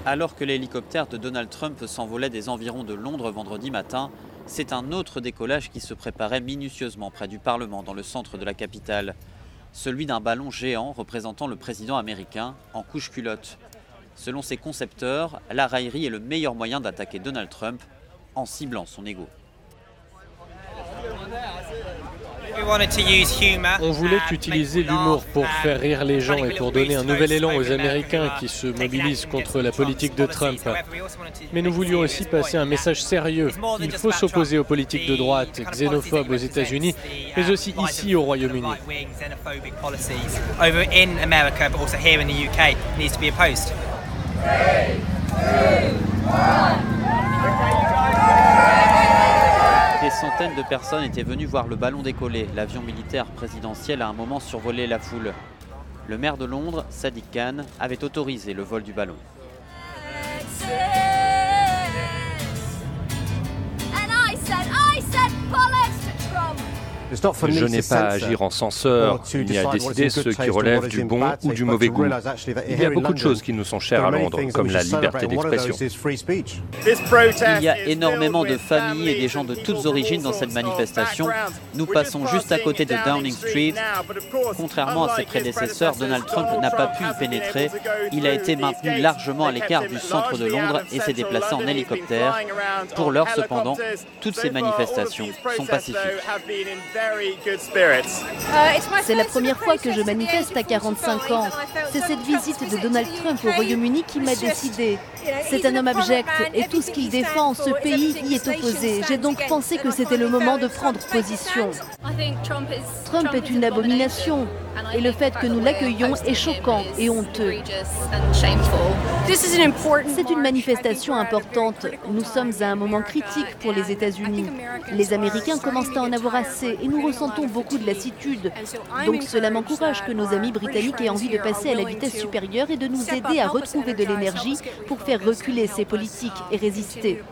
Alors que l'hélicoptère de Donald Trump s'envolait des environs de Londres vendredi matin, c'est un autre décollage qui se préparait minutieusement près du Parlement dans le centre de la capitale. Celui d'un ballon géant représentant le président américain en couche-culotte. Selon ses concepteurs, la raillerie est le meilleur moyen d'attaquer Donald Trump en ciblant son ego. On voulait utiliser l'humour pour faire rire les gens et pour donner un nouvel élan aux Américains qui se mobilisent contre la politique de Trump. Mais nous voulions aussi passer un message sérieux. Il faut s'opposer aux politiques de droite, xénophobes aux États-Unis, mais aussi ici au Royaume-Uni. Des centaines de personnes étaient venues voir le ballon décoller. L'avion militaire présidentiel a un moment survolé la foule. Le maire de Londres, Sadiq Khan, avait autorisé le vol du ballon. Je n'ai pas à agir en censeur, ni à décider ce qui relève du bon ou du mauvais goût. Il y a beaucoup de choses qui nous sont chères à Londres, comme la liberté d'expression. Il y a énormément de familles et des gens de toutes origines dans cette manifestation. Nous passons juste à côté de Downing Street. Contrairement à ses prédécesseurs, Donald Trump n'a pas pu y pénétrer. Il a été maintenu largement à l'écart du centre de Londres et s'est déplacé en hélicoptère. Pour l'heure, cependant, toutes ces manifestations sont pacifiques. C'est la première fois que je manifeste à 45 ans. C'est cette visite de Donald Trump au Royaume-Uni qui m'a décidé. C'est un homme abject et tout ce qu'il défend, ce pays y est opposé. J'ai donc pensé que c'était le moment de prendre position. Trump est une abomination et le fait que nous l'accueillons est choquant et honteux. C'est une manifestation importante. Nous sommes à un moment critique pour les États-Unis. Les Américains commencent à en avoir assez et nous ressentons beaucoup de lassitude. Donc cela m'encourage que nos amis britanniques aient envie de passer à la vitesse supérieure et de nous aider à retrouver de l'énergie pour faire reculer ces politiques et résister.